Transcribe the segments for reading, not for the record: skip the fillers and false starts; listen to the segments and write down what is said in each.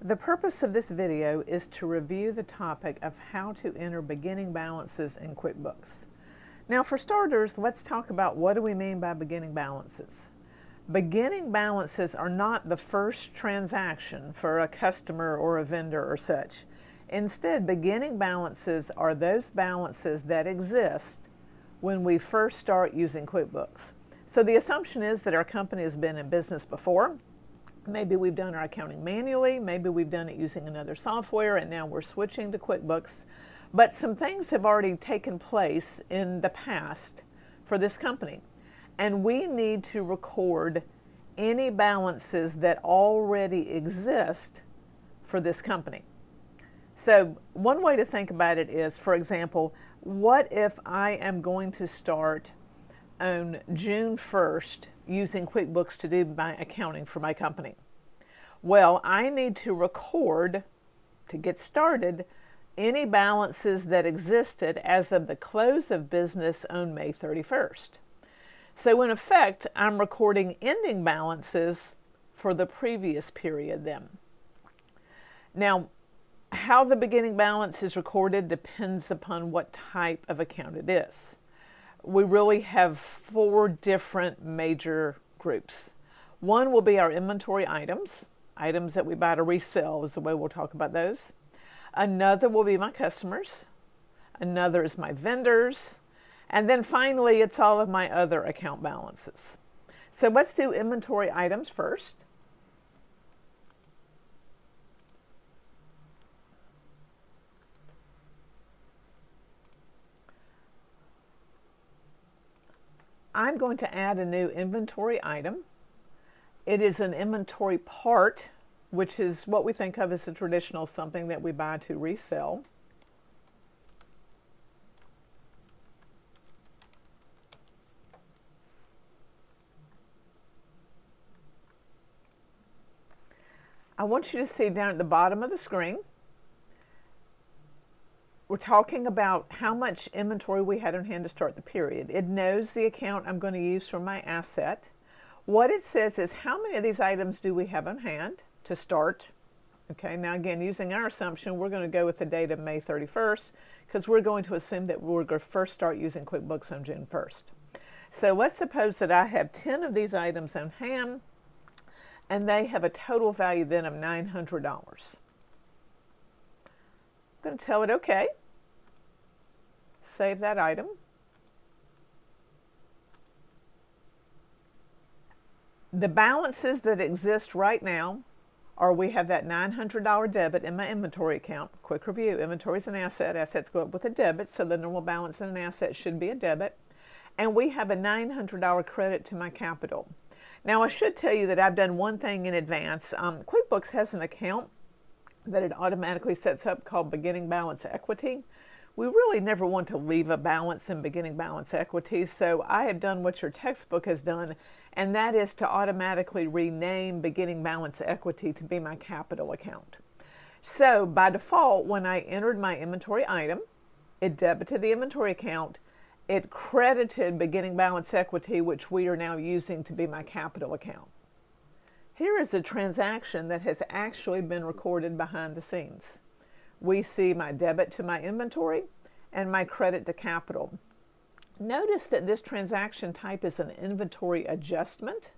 The purpose of this video is to review the topic of how to enter beginning balances in QuickBooks. Now for starters, let's talk about what do we mean by beginning balances. Beginning balances are not the first transaction for a customer or a vendor or such. Instead, beginning balances are those balances that exist when we first start using QuickBooks. So the assumption is that our company has been in business before. Maybe we've done our accounting manually, maybe we've done it using another software, and now we're switching to QuickBooks. But some things have already taken place in the past for this company, and we need to record any balances that already exist for this company. So one way to think about it is, for example, what if I am going to start on June 1st using QuickBooks to do my accounting for my company? Well, I need to record, to get started, any balances that existed as of the close of business on May 31st. So in effect, I'm recording ending balances for the previous period then. Now, how the beginning balance is recorded depends upon what type of account it is. We really have 4 different major groups. One will be our inventory items that we buy to resell is the way we'll talk about those. Another will be my customers. Another is my vendors. And then finally, it's all of my other account balances. So let's do inventory items first. I'm going to add a new inventory item. It is an inventory part, which is what we think of as a traditional something that we buy to resell. I want you to see down at the bottom of the screen, we're talking about how much inventory we had on hand to start the period. It knows the account I'm going to use for my asset. What it says is how many of these items do we have on hand to start. Okay, now again, using our assumption, we're going to go with the date of May 31st because we're going to assume that we're going to first start using QuickBooks on June 1st. So let's suppose that I have 10 of these items on hand and they have a total value then of $900. I'm going to tell it okay. Save that item. The balances that exist right now are we have that $900 debit in my inventory account. Quick review, inventory is an asset. Assets go up with a debit, so the normal balance in an asset should be a debit. And we have a $900 credit to my capital. Now I should tell you that I've done one thing in advance. QuickBooks has an account that it automatically sets up called beginning balance equity. We really never want to leave a balance in beginning balance equity, so I have done what your textbook has done, and that is to automatically rename beginning balance equity to be my capital account. So by default, when I entered my inventory item, it debited the inventory account, it credited beginning balance equity, which we are now using to be my capital account. Here is a transaction that has actually been recorded behind the scenes. We see my debit to my inventory and my credit to capital. Notice that this transaction type is an inventory adjustment.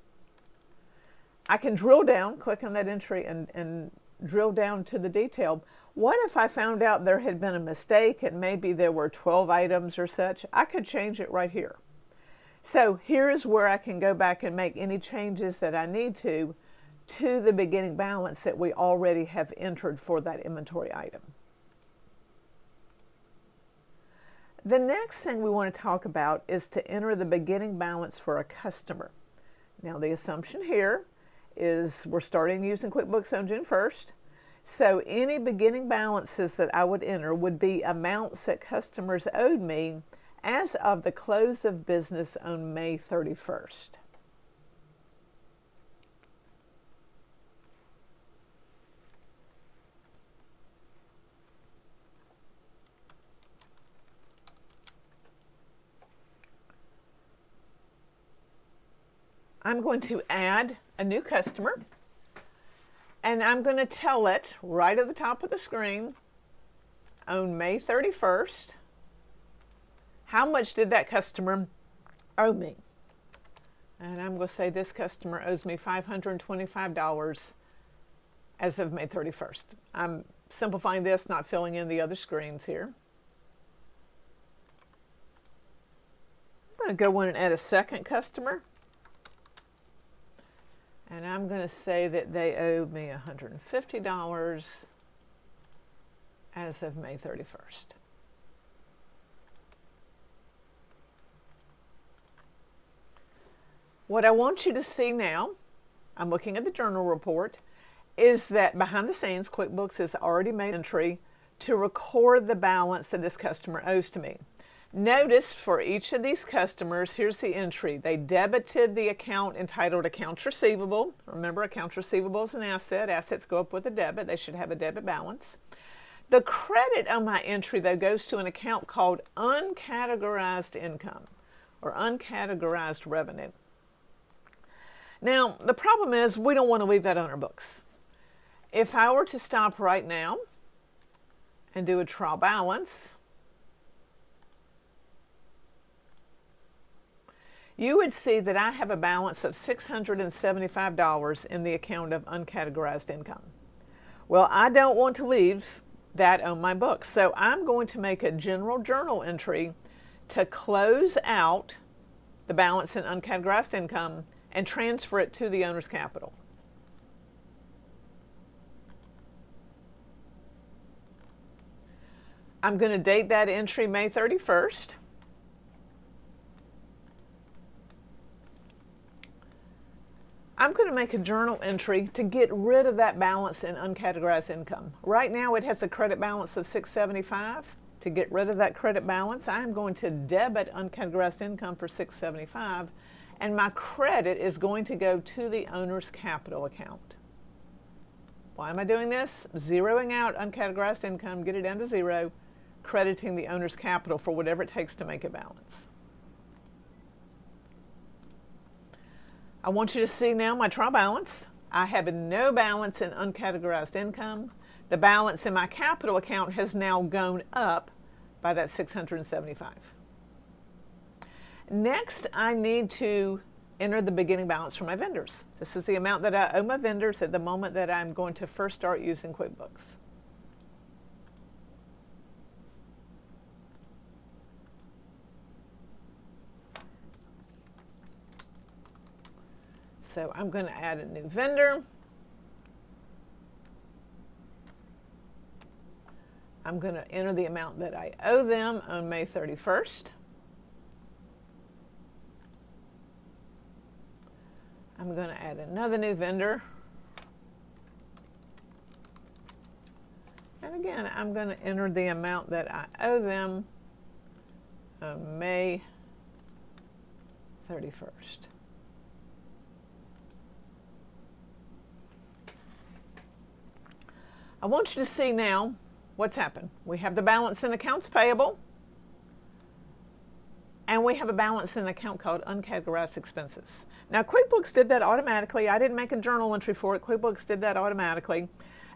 I can drill down, click on that entry and drill down to the detail. What if I found out there had been a mistake and maybe there were 12 items or such? I could change it right here. So here is where I can go back and make any changes that I need to the beginning balance that we already have entered for that inventory item. The next thing we want to talk about is to enter the beginning balance for a customer. Now the assumption here is we're starting using QuickBooks on June 1st. So any beginning balances that I would enter would be amounts that customers owed me as of the close of business on May 31st. I'm going to add a new customer. And I'm going to tell it right at the top of the screen, on May 31st, how much did that customer owe me? And I'm going to say this customer owes me $525 as of May 31st. I'm simplifying this, not filling in the other screens here. I'm going to go in and add a second customer. And I'm going to say that they owe me $150 as of May 31st. What I want you to see now, I'm looking at the journal report, is that behind the scenes, QuickBooks has already made an entry to record the balance that this customer owes to me. Notice for each of these customers, here's the entry. They debited the account entitled Accounts Receivable. Remember, accounts receivable is an asset. Assets go up with a debit. They should have a debit balance. The credit on my entry, though, goes to an account called Uncategorized Income or Uncategorized Revenue. Now, the problem is we don't want to leave that on our books. If I were to stop right now and do a trial balance, you would see that I have a balance of $675 in the account of uncategorized income. Well, I don't want to leave that on my books, so I'm going to make a general journal entry to close out the balance in uncategorized income and transfer it to the owner's capital. I'm going to date that entry May 31st. I'm going to make a journal entry to get rid of that balance in uncategorized income. Right now it has a credit balance of $675. To get rid of that credit balance, I'm going to debit uncategorized income for $675, and my credit is going to go to the owner's capital account. Why am I doing this? Zeroing out uncategorized income, get it down to zero, crediting the owner's capital for whatever it takes to make a balance. I want you to see now my trial balance. I have no balance in uncategorized income. The balance in my capital account has now gone up by that $675. Next, I need to enter the beginning balance for my vendors. This is the amount that I owe my vendors at the moment that I'm going to first start using QuickBooks. So I'm going to add a new vendor. I'm going to enter the amount that I owe them on May 31st. I'm going to add another new vendor. And again, I'm going to enter the amount that I owe them on May 31st. I want you to see now what's happened. We have the balance in accounts payable, and we have a balance in an account called uncategorized expenses. Now, QuickBooks did that automatically. I didn't make a journal entry for it. QuickBooks did that automatically.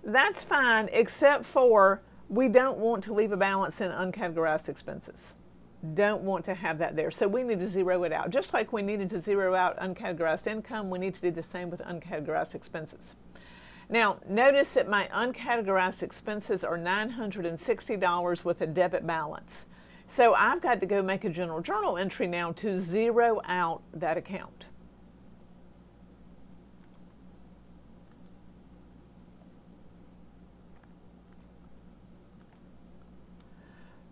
That's fine, except for we don't want to leave a balance in uncategorized expenses. Don't want to have that there. So we need to zero it out. Just like we needed to zero out uncategorized income, we need to do the same with uncategorized expenses. Now, notice that my uncategorized expenses are $960 with a debit balance. So I've got to go make a general journal entry now to zero out that account.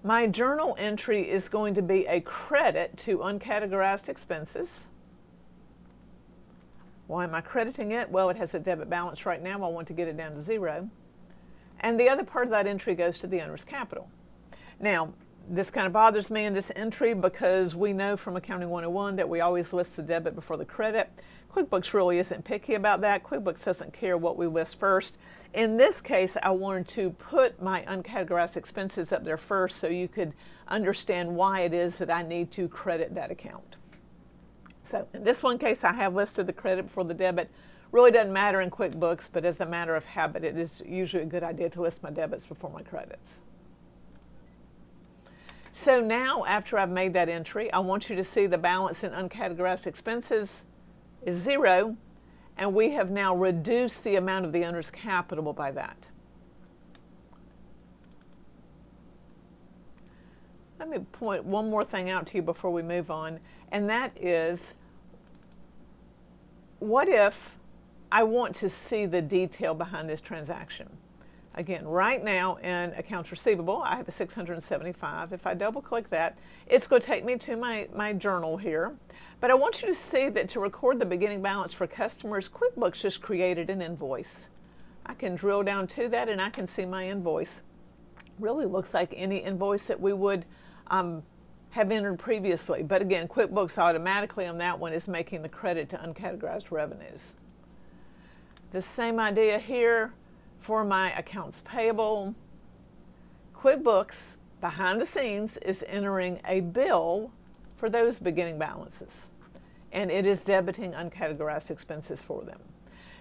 My journal entry is going to be a credit to uncategorized expenses. Why am I crediting it? Well, it has a debit balance right now. I want to get it down to zero. And the other part of that entry goes to the owner's capital. Now, this kind of bothers me in this entry because we know from Accounting 101 that we always list the debit before the credit. QuickBooks really isn't picky about that. QuickBooks doesn't care what we list first. In this case, I wanted to put my uncategorized expenses up there first so you could understand why it is that I need to credit that account. So in this one case, I have listed the credit before the debit. Really doesn't matter in QuickBooks, but as a matter of habit, it is usually a good idea to list my debits before my credits. So now, after I've made that entry, I want you to see the balance in uncategorized expenses is 0, and we have now reduced the amount of the owner's capital by that. Let me point one more thing out to you before we move on, and that is, what if I want to see the detail behind this transaction? Again, right now in accounts receivable, I have a 675. If I double click that, it's going to take me to my journal here. But I want you to see that to record the beginning balance for customers, QuickBooks just created an invoice. I can drill down to that and I can see my invoice. Really looks like any invoice that we would have entered previously. But again, QuickBooks automatically on that one is making the credit to uncategorized revenues. The same idea here for my accounts payable. QuickBooks, behind the scenes, is entering a bill for those beginning balances, and it is debiting uncategorized expenses for them.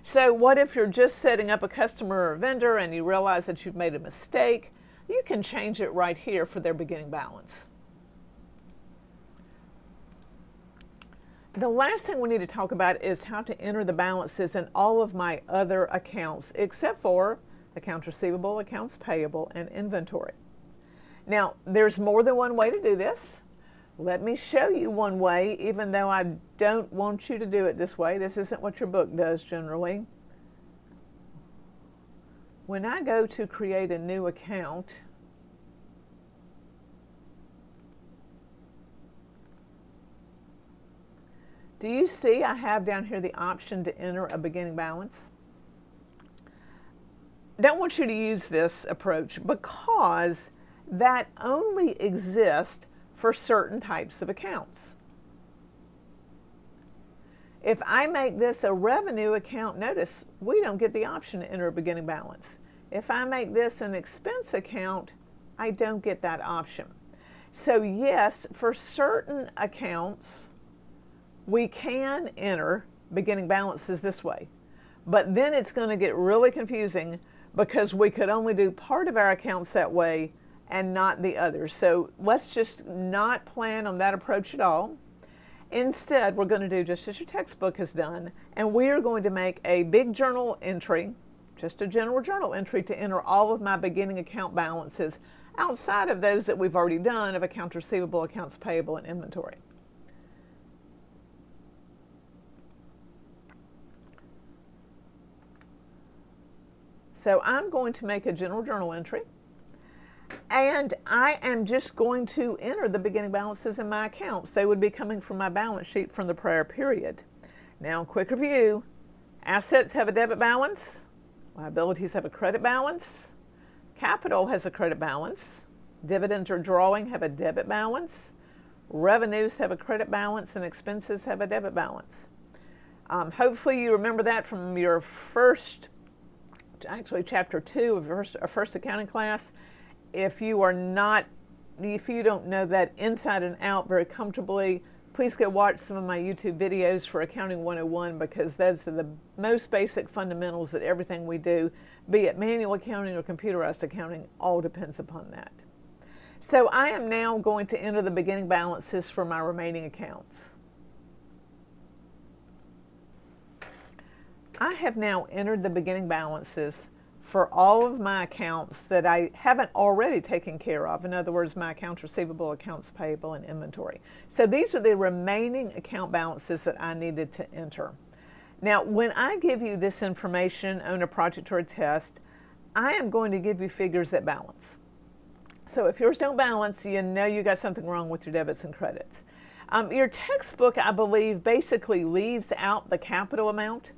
So what if you're just setting up a customer or vendor and you realize that you've made a mistake? You can change it right here for their beginning balance. The last thing we need to talk about is how to enter the balances in all of my other accounts, except for accounts receivable, accounts payable, and inventory. Now, there's more than one way to do this. Let me show you one way, even though I don't want you to do it this way. This isn't what your book does generally. When I go to create a new account, do you see I have down here the option to enter a beginning balance? I don't want you to use this approach because that only exists for certain types of accounts. If I make this a revenue account, notice we don't get the option to enter a beginning balance. If I make this an expense account, I don't get that option. So yes, for certain accounts, we can enter beginning balances this way, but then it's going to get really confusing because we could only do part of our accounts that way and not the others. So let's just not plan on that approach at all. Instead, we're going to do just as your textbook has done, and we are going to make a big journal entry, just a general journal entry, to enter all of my beginning account balances outside of those that we've already done of accounts receivable, accounts payable, and inventory. So I'm going to make a general journal entry, and I am just going to enter the beginning balances in my accounts. They would be coming from my balance sheet from the prior period. Now, quick review. Assets have a debit balance. Liabilities have a credit balance. Capital has a credit balance. Dividends or drawing have a debit balance. Revenues have a credit balance, and expenses have a debit balance. Hopefully you remember that from your chapter 2 of your first accounting class. If you don't know that inside and out very comfortably, please go watch some of my YouTube videos for Accounting 101, because those are the most basic fundamentals that everything we do, be it manual accounting or computerized accounting, all depends upon that. So I am now going to enter the beginning balances for my remaining accounts. I have now entered the beginning balances for all of my accounts that I haven't already taken care of. In other words, my accounts receivable, accounts payable, and inventory. So these are the remaining account balances that I needed to enter. Now, when I give you this information on a project or a test, I am going to give you figures that balance. So if yours don't balance, you know you got something wrong with your debits and credits. Your textbook, I believe, basically leaves out the capital amount.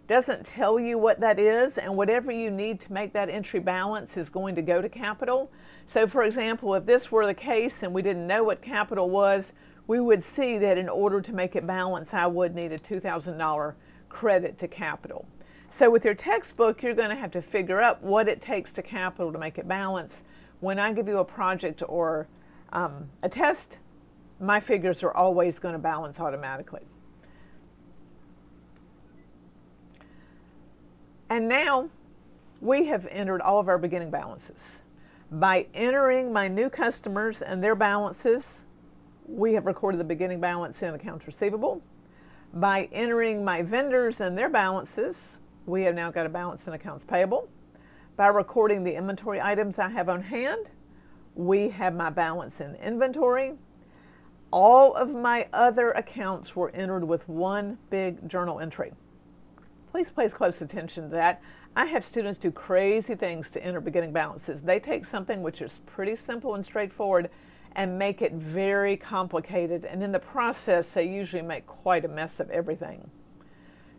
Doesn't tell you what that is, and whatever you need to make that entry balance is going to go to capital. So for example, if this were the case and we didn't know what capital was, we would see that in order to make it balance, I would need a $2,000 credit to capital. So with your textbook, you're going to have to figure out what it takes to capital to make it balance. When I give you a project or a test, my figures are always going to balance automatically. And now we have entered all of our beginning balances. By entering my new customers and their balances, we have recorded the beginning balance in accounts receivable. By entering my vendors and their balances, we have now got a balance in accounts payable. By recording the inventory items I have on hand, we have my balance in inventory. All of my other accounts were entered with one big journal entry. Please pay close attention to that. I have students do crazy things to enter beginning balances. They take something which is pretty simple and straightforward and make it very complicated, and in the process they usually make quite a mess of everything.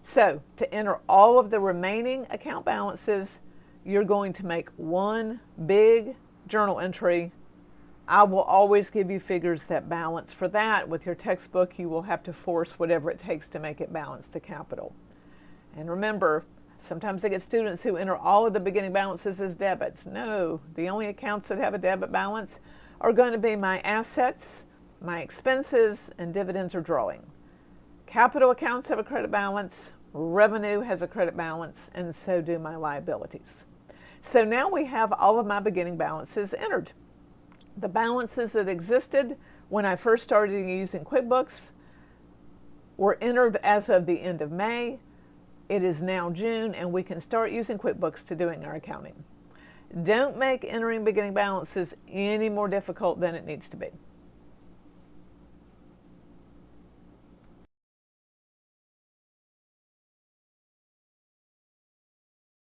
So to enter all of the remaining account balances, you're going to make one big journal entry. I will always give you figures that balance. For that, with your textbook, you will have to force whatever it takes to make it balance to capital. And remember, sometimes I get students who enter all of the beginning balances as debits. No, the only accounts that have a debit balance are going to be my assets, my expenses, and dividends or drawing. Capital accounts have a credit balance, revenue has a credit balance, and so do my liabilities. So now we have all of my beginning balances entered. The balances that existed when I first started using QuickBooks were entered as of the end of May. It is now June, and we can start using QuickBooks to doing our accounting. Don't make entering beginning balances any more difficult than it needs to be.